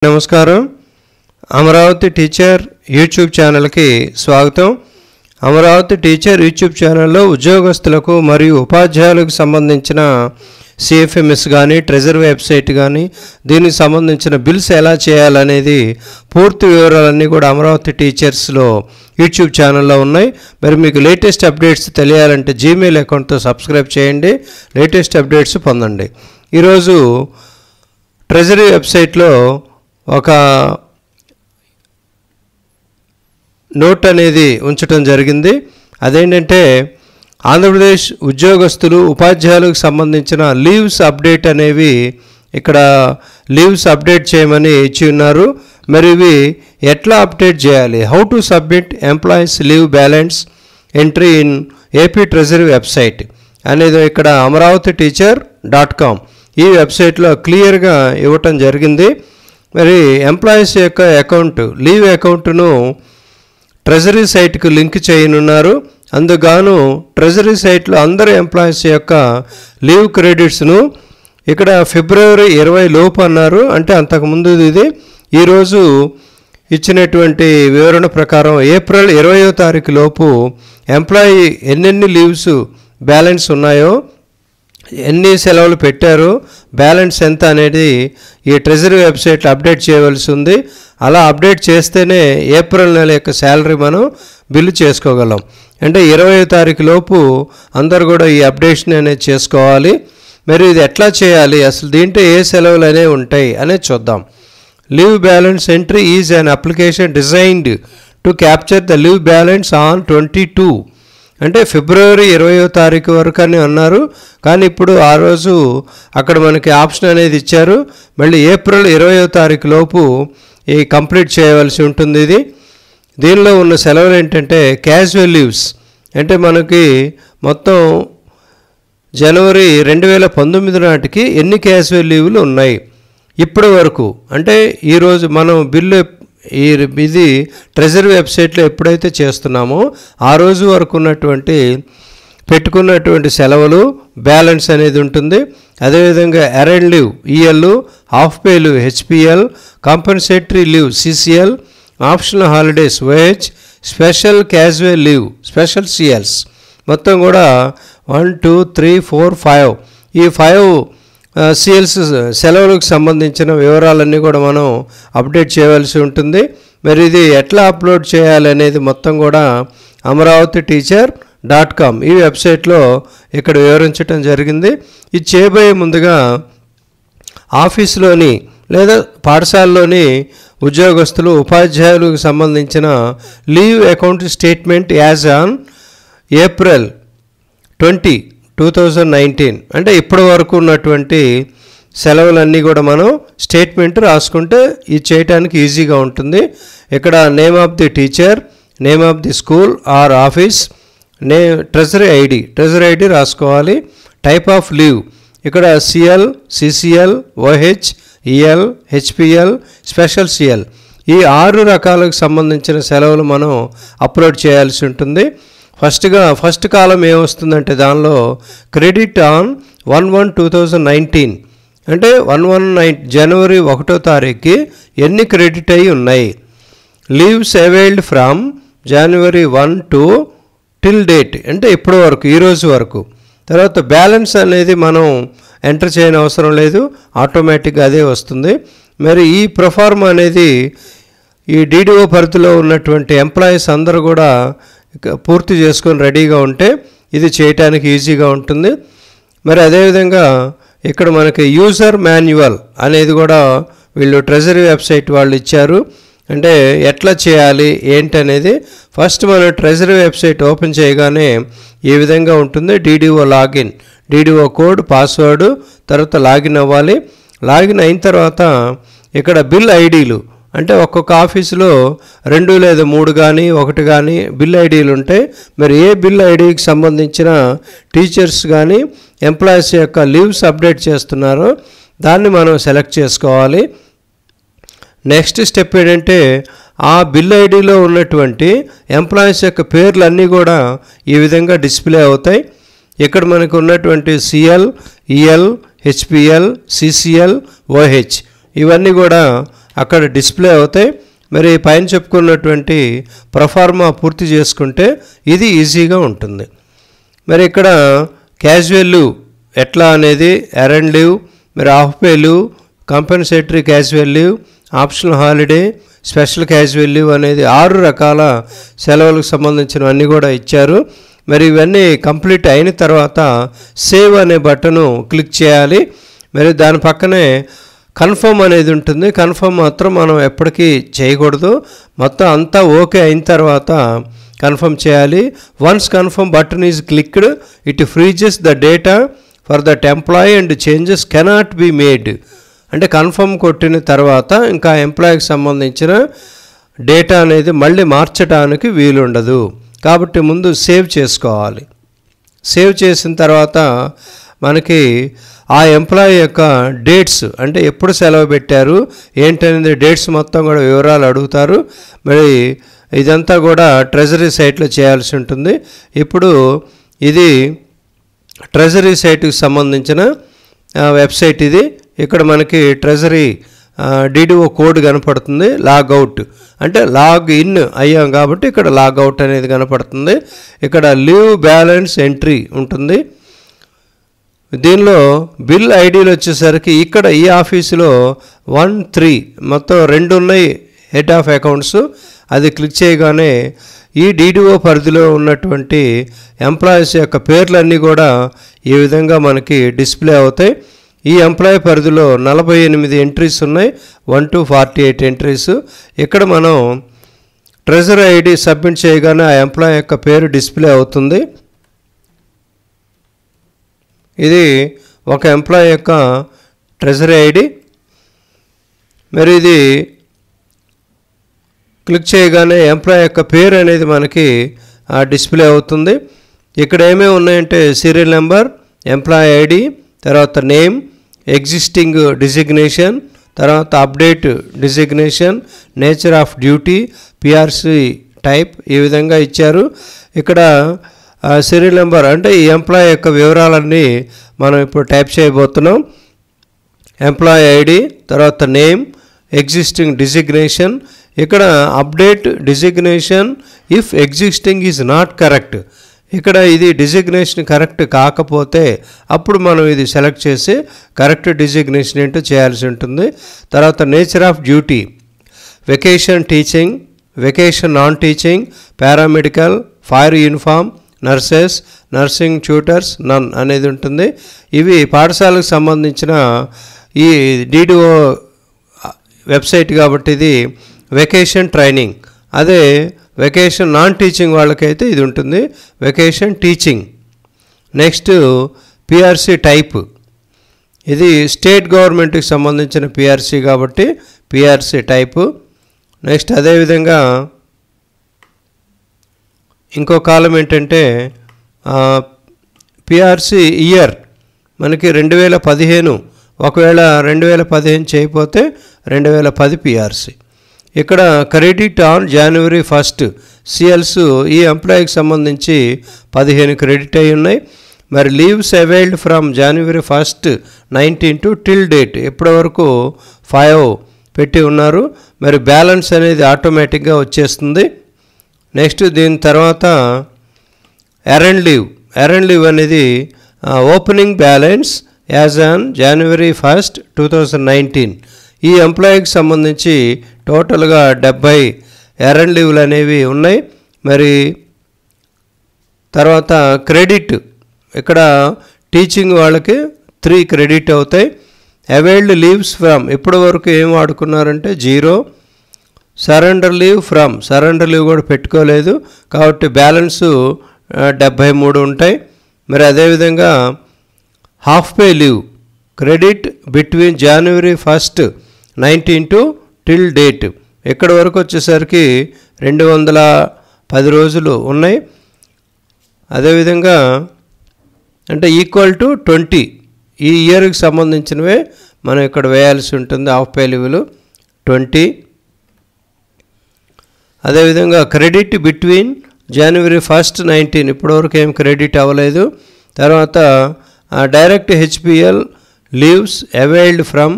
నమస్కారం Amaravati teacher YouTube ఛానల్కి స్వాగతం. అమరావతి టీచర్ యూట్యూబ్ ఛానల్లో ఉద్యోగస్తులకు మరియు ఉపాధ్యాయులకు సంబంధించిన సిఎఫ్ఎంఎస్ కానీ ట్రెజరీ వెబ్సైట్ కానీ దీనికి సంబంధించిన బిల్స్ ఎలా చేయాలనేది పూర్తి వివరాలన్నీ కూడా అమరావతి టీచర్స్లో యూట్యూబ్ ఛానల్లో ఉన్నాయి. మరి మీకు లేటెస్ట్ అప్డేట్స్ తెలియాలంటే జీమెయిల్ అకౌంట్తో సబ్స్క్రైబ్ చేయండి, లేటెస్ట్ అప్డేట్స్ పొందండి. ఈరోజు ట్రెజరీ వెబ్సైట్లో ఒక నోట్ అనేది ఉంచడం జరిగింది. అదేంటంటే ఆంధ్రప్రదేశ్ ఉద్యోగస్తులు ఉపాధ్యాయులకు సంబంధించిన లీవ్స్ అప్డేట్ అనేవి ఇక్కడ లీవ్స్ అప్డేట్ చేయమని ఇచ్చి ఉన్నారు. మరి ఇవి ఎట్లా అప్డేట్ చేయాలి, how to submit employees leave balance entry in AP treasury website అనేది ఇక్కడ amravati-teacher.com ఈ వెబ్సైట్లో క్లియర్గా ఇవ్వటం జరిగింది. మరి ఎంప్లాయీస్ యొక్క అకౌంట్ లీవ్ అకౌంట్ను ట్రెజరీ సైట్కు లింక్ చేయనున్నారు. అందుకు ట్రెజరీ సైట్లో అందరు ఎంప్లాయీస్ యొక్క లీవ్ క్రెడిట్స్ను ఇక్కడ ఫిబ్రవరి 20 లోపు అన్నారు. అంటే అంతకుముందు ఇది ఈరోజు ఇచ్చినటువంటి వివరణ ప్రకారం ఏప్రిల్ 20వ తారీఖు లోపు ఎంప్లాయీ ఎన్నెన్ని లీవ్స్ బ్యాలెన్స్ ఉన్నాయో, ఎన్ని సెలవులు పెట్టారు, బ్యాలెన్స్ ఎంత అనేది ఈ ట్రెజరీ వెబ్సైట్లో అప్డేట్ చేయవలసి ఉంది. అలా అప్డేట్ చేస్తేనే ఏప్రిల్ నెల యొక్క శాలరీ మనం బిల్లు చేసుకోగలం. అంటే 20వ తారీఖు లోపు అందరు కూడా ఈ అప్డేషన్ అనేది చేసుకోవాలి. మరి ఇది ఎట్లా చేయాలి, అసలు దీంట్లో ఏ సెలవులు అనేవి ఉంటాయి అనేది చూద్దాం. Leave balance entry is an application designed to capture the leave balance on 22 అంటే ఫిబ్రవరి 20వ తారీఖు వరకు అని అన్నారు. కానీ ఇప్పుడు ఆ రోజు అక్కడ మనకి ఆప్షన్ అనేది ఇచ్చారు. మళ్ళీ ఏప్రిల్ 20వ తారీఖు లోపు ఈ కంప్లీట్ చేయవలసి ఉంటుంది. దీనిలో ఉన్న సెలవులు ఏంటంటే క్యాజువల్ లీవ్స్, అంటే మనకి మొత్తం జనవరి 2019 నాటికి ఎన్ని క్యాజువల్ లీవ్లు ఉన్నాయి ఇప్పటి వరకు, అంటే ఈరోజు మనం బిల్లు ఇది ట్రెజరీ వెబ్సైట్లో ఎప్పుడైతే చేస్తున్నామో ఆ రోజు వరకు ఉన్నటువంటి పెట్టుకున్నటువంటి సెలవులు బ్యాలెన్స్ అనేది ఉంటుంది. అదేవిధంగా earned leave EL, half pay leave HPL, compensatory leave CCL, optional holidays OH, special casual leave special CLs మొత్తం కూడా 1 2 3 4 5 ఈ 5 సిఎల్స్ సెలవులకు సంబంధించిన వివరాలన్నీ కూడా మనం అప్డేట్ చేయవలసి ఉంటుంది. మరి ఇది ఎట్లా అప్లోడ్ చేయాలి అనేది మొత్తం కూడా amravati-teacher.com ఈ వెబ్సైట్లో ఇక్కడ వివరించడం జరిగింది. ఇది చేయబోయే ముందుగా ఆఫీసులోని లేదా పాఠశాలలోని ఉద్యోగస్తులు ఉపాధ్యాయులకు సంబంధించిన leave account statement as on April 20, 2019 అంటే ఇప్పటి వరకు ఉన్నటువంటి సెలవులన్నీ కూడా మనం స్టేట్మెంట్ రాసుకుంటే ఇది చేయడానికి ఈజీగా ఉంటుంది. ఇక్కడ name of the teacher, name of the school or office, treasury ID రాసుకోవాలి. టైప్ ఆఫ్ లీవ్ ఇక్కడ CL, CCL, OH, EL, HPL, special CL ఈ 6 రకాలకు సంబంధించిన సెలవులు మనం అప్లోడ్ చేయాల్సి ఉంటుంది. ఫస్ట్ కాలం ఏమొస్తుందంటే దానిలో క్రెడిట్ ఆన్ 1/1/2019 అంటే 1/1 జనవరి 1వ తారీఖుకి ఎన్ని క్రెడిట్ అయ్యి ఉన్నాయి. Leaves availed from January 1 to till date అంటే ఇప్పటి వరకు ఈరోజు వరకు. తర్వాత బ్యాలెన్స్ అనేది మనం ఎంటర్ చేయని అవసరం లేదు, ఆటోమేటిక్గా అదే వస్తుంది. మరి ఈ ప్రొఫార్మ్ అనేది ఈ డిడిఓ పరిధిలో ఉన్నటువంటి ఎంప్లాయీస్ అందరూ కూడా పూర్తి చేసుకొని రెడీగా ఉంటే ఇది చేయటానికి ఈజీగా ఉంటుంది. మరి అదేవిధంగా ఇక్కడ మనకి యూజర్ మాన్యువల్ అనేది కూడా వీళ్ళు ట్రెజరీ వెబ్సైట్ వాళ్ళు ఇచ్చారు. అంటే ఎట్లా చేయాలి ఏంటి అనేది ఫస్ట్ మనం ట్రెజరీ వెబ్సైట్ ఓపెన్ చేయగానే ఈ విధంగా ఉంటుంది. DDO login, DDO code, password, తర్వాత లాగిన్ అవ్వాలి. లాగిన్ అయిన తర్వాత ఇక్కడ బిల్ ఐడీలు అంటే ఒక్కొక్క ఆఫీసులో 2 లేదా 3 కానీ 1 కానీ బిల్ ఐడీలు ఉంటాయి. మరి ఏ బిల్ ఐడీకి సంబంధించిన టీచర్స్ కానీ ఎంప్లాయీస్ యొక్క లీవ్స్ అప్డేట్ చేస్తున్నారో దాన్ని మనం సెలెక్ట్ చేసుకోవాలి. నెక్స్ట్ స్టెప్ ఏంటంటే ఆ బిల్ ఐడీలో ఉన్నటువంటి ఎంప్లాయీస్ యొక్క పేర్లన్నీ కూడా ఈ విధంగా డిస్ప్లే అవుతాయి. ఇక్కడ మనకు ఉన్నటువంటి CL, EL, HPL, CCL, OH ఇవన్నీ కూడా అక్కడ డిస్ప్లే అవుతాయి. మరి పైన చెప్పుకున్నటువంటి ప్రొఫార్మా పూర్తి చేసుకుంటే ఇది ఈజీగా ఉంటుంది. మరి ఇక్కడ క్యాజువల్ లీవ్ ఎట్లా అనేది ఎరండ్ లీవ్, మరి half pay leave, compensatory casual leave, optional holiday, special casual leave అనేది 6 రకాల సెలవులకు సంబంధించినవన్నీ కూడా ఇచ్చారు. మరి ఇవన్నీ కంప్లీట్ అయిన తర్వాత సేవ్ అనే బటను క్లిక్ చేయాలి. మరి దాని పక్కనే కన్ఫర్మ్ అనేది ఉంటుంది. కన్ఫర్మ్ మాత్రం మనం ఎప్పటికీ చేయకూడదు. మొత్తం అంతా ఓకే అయిన తర్వాత కన్ఫర్మ్ చేయాలి. Once confirm button is clicked it freezes the data for that employee and changes cannot be made. అంటే కన్ఫర్మ్ కొట్టిన తర్వాత ఇంకా ఎంప్లాయీకి సంబంధించిన డేటా అనేది మళ్ళీ మార్చడానికి వీలుండదు. కాబట్టి ముందు సేవ్ చేసుకోవాలి. సేవ్ చేసిన తర్వాత మనకి ఆ ఎంప్లాయీ యొక్క డేట్స్, అంటే ఎప్పుడు సెలవు పెట్టారు ఏంటనేది డేట్స్ మొత్తం కూడా వివరాలు అడుగుతారు. మరి ఇదంతా కూడా ట్రెజరీ సైట్లో చేయాల్సి ఉంటుంది. ఇప్పుడు ఇది ట్రెజరీ సైట్కి సంబంధించిన వెబ్సైట్ ఇది. ఇక్కడ మనకి ట్రెజరీ డిడిఓ కోడ్ కనపడుతుంది. లాగౌట్ అంటే లాగ్ ఇన్ అయ్యాం కాబట్టి ఇక్కడ లాగౌట్ అనేది కనపడుతుంది. ఇక్కడ లీవ్ బ్యాలెన్స్ ఎంట్రీ ఉంటుంది. దీనిలో బిల్ ఐడీలు వచ్చేసరికి ఇక్కడ ఈ ఆఫీసులో 1, 3 మొత్తం 2 ఉన్నాయి హెడ్ ఆఫ్ అకౌంట్స్. అది క్లిక్ చేయగానే ఈ డిడిఓ పరిధిలో ఉన్నటువంటి ఎంప్లాయీస్ యొక్క పేర్లన్నీ కూడా ఈ విధంగా మనకి డిస్ప్లే అవుతాయి. ఈ ఎంప్లాయీ పరిధిలో 48 ఎంట్రీస్ ఉన్నాయి, 1 to 48 ఎంట్రీస్. ఇక్కడ మనం ట్రెజరీ ఐడి సబ్మిట్ చేయగానే ఆ ఎంప్లాయీ యొక్క పేరు డిస్ప్లే అవుతుంది. ఇది ఒక ఎంప్లాయీ యొక్క ట్రెజరీ ఐడి. మరి ఇది క్లిక్ చేయగానే ఎంప్లాయీ యొక్క పేరు అనేది మనకి డిస్ప్లే అవుతుంది. ఇక్కడ ఏమేమి ఉన్నాయంటే సీరియల్ నెంబర్, ఎంప్లాయీ ఐడి, తర్వాత నేమ్, ఎగ్జిస్టింగ్ డిజిగ్నేషన్, తర్వాత update designation, nature of duty, PRC type ఈ విధంగా ఇచ్చారు. ఇక్కడ సీరియల్ నెంబర్ అంటే ఈ ఎంప్లాయీ యొక్క వివరాలన్నీ మనం ఇప్పుడు టైప్ చేయబోతున్నాం. ఎంప్లాయీ ఐడి, తర్వాత నేమ్, ఎగ్జిస్టింగ్ డిజిగ్నేషన్. ఇక్కడ update designation if existing is not correct. ఇక్కడ ఇది డిజిగ్నేషన్ కరెక్ట్ కాకపోతే అప్పుడు మనం ఇది సెలెక్ట్ చేసి కరెక్ట్ డిజిగ్నేషన్ ఏంటో చేయాల్సి ఉంటుంది. తర్వాత nature of duty, vacation teaching, vacation non teaching, paramedical, fire uniform, nurses, nursing tutors, none అనేది ఉంటుంది. ఇవి పాఠశాలకు సంబంధించిన ఈ డిడిఓ వెబ్సైట్ కాబట్టి ఇది వెకేషన్ ట్రైనింగ్. అదే వెకేషన్ నాన్ టీచింగ్ వాళ్ళకైతే ఇది ఉంటుంది vacation teaching. Next PRC type, ఇది స్టేట్ గవర్నమెంట్కి సంబంధించిన పిఆర్సి కాబట్టి పిఆర్సి టైపు. నెక్స్ట్ అదేవిధంగా ఇంకో కాలం ఏంటంటే పిఆర్సి ఇయర్ మనకి 2015. ఒకవేళ 2015 చేయకపోతే 2010 పిఆర్సి. ఇక్కడ క్రెడిట్ ఆన్ January 1 సిఎల్స్ ఈ ఎంప్లాయీకి సంబంధించి 15 క్రెడిట్ అయి ఉన్నాయి. మరి leaves availed from January 1, 19 till date ఇప్పటి వరకు 5 పెట్టి ఉన్నారు. మరి బ్యాలెన్స్ అనేది ఆటోమేటిక్గా వచ్చేస్తుంది. నెక్స్ట్ దీని తర్వాత ఎరండ్ లీవ్. ఎరండ్ లీవ్ అనేది opening balance as on January 1, 2019. ఈ ఎంప్లాయీకి సంబంధించి టోటల్గా 70 ఎరండ్ లీవ్లు అనేవి ఉన్నాయి. మరి తర్వాత క్రెడిట్, ఇక్కడ టీచింగ్ వాళ్ళకి 3 క్రెడిట్ అవుతాయి. అవైల్డ్ లీవ్స్ ఫ్రమ్ ఇప్పటి వరకు ఏం వాడుకున్నారంటే 0. Surrender leave from, surrender leave కూడా పెట్టుకోలేదు కాబట్టి బ్యాలెన్సు 73 ఉంటాయి. మరి అదేవిధంగా half pay leave credit between January 1, 19 till date ఇక్కడ వరకు వచ్చేసరికి 210 రోజులు ఉన్నాయి. అదేవిధంగా అంటే ఈక్వల్ టు 20 ఈ ఇయర్కి సంబంధించినవే మనం ఇక్కడ వేయాల్సి ఉంటుంది. హాఫ్ పే లీవ్లు 20. అదేవిధంగా క్రెడిట్ బిట్వీన్ January 1, 19 ఇప్పటివరకు ఏం క్రెడిట్ అవ్వలేదు. తర్వాత direct HPL leaves availed from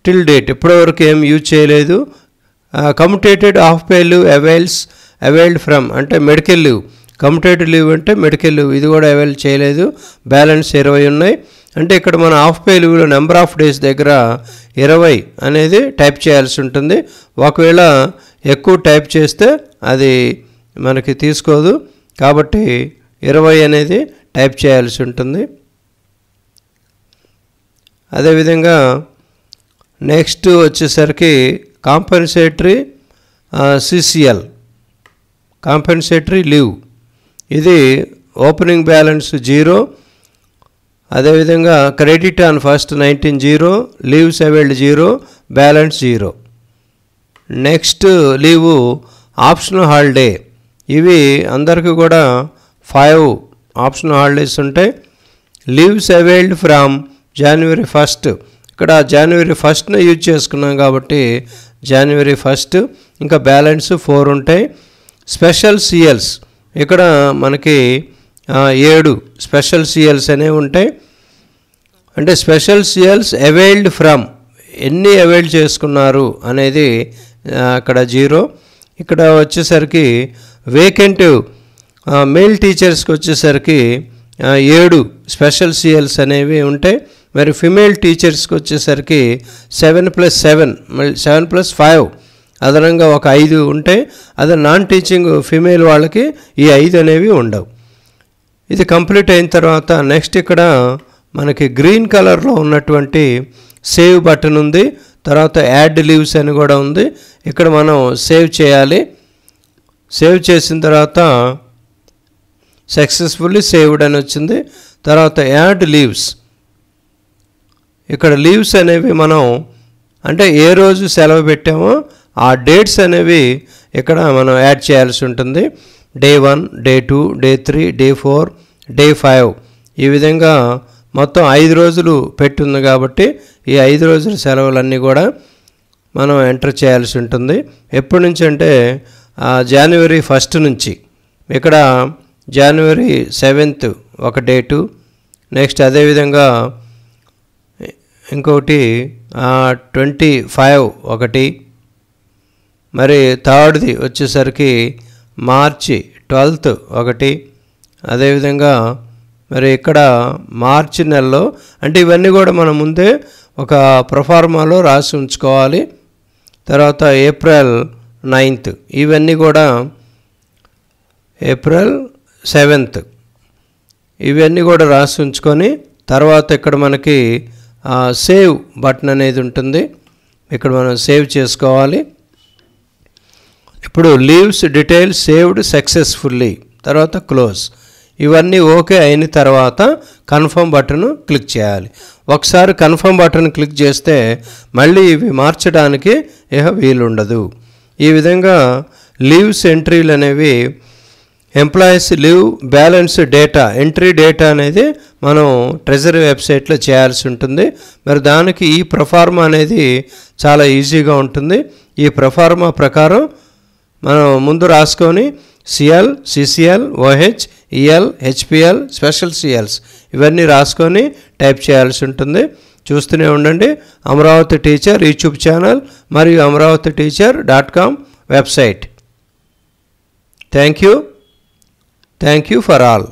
till date ఇప్పటివరకు ఏం యూజ్ చేయలేదు. Commuted half pay leave availed from అంటే మెడికల్ లీవ్, కమ్యుటేటెడ్ లీవ్ అంటే మెడికల్ లీవ్, ఇది కూడా అవైల్ చేయలేదు. బ్యాలెన్స్ 20 ఉన్నాయి. అంటే ఇక్కడ మన హాఫ్ పే లీవ్లో నెంబర్ ఆఫ్ డేస్ దగ్గర 20 అనేది టైప్ చేయాల్సి ఉంటుంది. ఒకవేళ ఎక్కువ టైప్ చేస్తే అది మనకి తీసుకోదు, కాబట్టి 20 అనేది టైప్ చేయాల్సి ఉంటుంది. అదేవిధంగా నెక్స్ట్ వచ్చేసరికి కాంపెన్సేటరీ సిసిఎల్, కాంపెన్సేటరీ లీవ్, ఇది ఓపెనింగ్ బ్యాలెన్స్ 0. అదేవిధంగా credit on first 19 0, leaves availed 0, balance 0. Next leave optional holiday, ఇవి అందరికీ కూడా 5 ఆప్షనల్ హాలిడేస్ ఉంటాయి. Leaves availed from January 1st, ఇక్కడ January 1st యూజ్ చేసుకున్నాం కాబట్టి January 1st, ఇంకా బ్యాలెన్స్ 4 ఉంటాయి. స్పెషల్ సిఎల్స్, ఇక్కడ మనకి 7 స్పెషల్ సిఎల్స్ అనేవి ఉంటాయి. అంటే స్పెషల్ సిఎల్స్ అవైల్డ్ ఫ్రమ్, ఎన్ని అవైల్ చేసుకున్నారు అనేది అక్కడ 0. ఇక్కడ వచ్చేసరికి వేకెంట్ మేల్ టీచర్స్కి వచ్చేసరికి 7 స్పెషల్ సిఎల్స్ అనేవి ఉంటాయి. మరి ఫిమేల్ టీచర్స్కి వచ్చేసరికి 7+7 మళ్ళీ 7+5 అదనంగా ఒక 5 ఉంటాయి. అదే నాన్ టీచింగ్ ఫిమేల్ వాళ్ళకి ఈ 5 అనేవి ఉండవు. ఇది కంప్లీట్ అయిన తర్వాత నెక్స్ట్ ఇక్కడ మనకి గ్రీన్ కలర్లో ఉన్నటువంటి సేవ్ బటన్ ఉంది. తర్వాత యాడ్ లీవ్స్ అని కూడా ఉంది. ఇక్కడ మనం సేవ్ చేయాలి. సేవ్ చేసిన తర్వాత సక్సెస్ఫుల్లీ సేవ్డ్ అని వచ్చింది. తర్వాత యాడ్ లీవ్స్, ఇక్కడ లీవ్స్ అనేవి మనం అంటే ఏ రోజు సెలవు పెట్టామో ఆ డేట్స్ అనేవి ఇక్కడ మనం యాడ్ చేయాల్సి ఉంటుంది. Day 1, Day 2, Day 3, Day 4, Day 5 ఈ విధంగా మొత్తం 5 రోజులు పెట్టుంది కాబట్టి ఈ 5 రోజుల సెలవులన్నీ కూడా మనం ఎంటర్ చేయాల్సి ఉంటుంది. ఎప్పటి నుంచి అంటే January 1st నుంచి. ఇక్కడ January 7th ఒక డేటు, నెక్స్ట్ అదేవిధంగా ఇంకొకటి 25 ఒకటి, మరి 3rd వచ్చేసరికి March 12th ఒకటి, అదేవిధంగా మరి ఇక్కడ మార్చి నెలలో అంటే ఇవన్నీ కూడా మనం ముందే ఒక ప్రొఫార్మాలో రాసి ఉంచుకోవాలి. తర్వాత April 9th, ఇవన్నీ కూడా April 7th ఇవన్నీ కూడా రాసి ఉంచుకొని తర్వాత ఇక్కడ మనకి సేవ్ బటన్ అనేది ఉంటుంది. ఇక్కడ మనం సేవ్ చేసుకోవాలి. ఇప్పుడు లీవ్స్ డీటెయిల్స్ సేవ్డ్ సక్సెస్ఫుల్లీ, తర్వాత క్లోజ్, ఇవన్నీ ఓకే అయిన తర్వాత కన్ఫర్మ్ బటన్ క్లిక్ చేయాలి. ఒకసారి కన్ఫర్మ్ బటన్ క్లిక్ చేస్తే మళ్ళీ ఇవి మార్చడానికి వీలుండదు. ఈ విధంగా లీవ్స్ ఎంట్రీలు అనేవి employees leave balance data entry data అనేది మనం ట్రెజరీ వెబ్సైట్లో చేయాల్సి ఉంటుంది. మరి దానికి ఈ ప్రొఫార్మా అనేది చాలా ఈజీగా ఉంటుంది. ఈ ప్రొఫార్మా ప్రకారం మనం ముందు రాసుకొని CL, CCL, OH, EL, HPL, special CLs ఇవన్నీ రాసుకొని టైప్ చేయాల్సి ఉంటుంది. చూస్తూనే ఉండండి అమరావతి టీచర్ యూట్యూబ్ ఛానల్ మరియు amravatiteacher.com website. Thank you for all.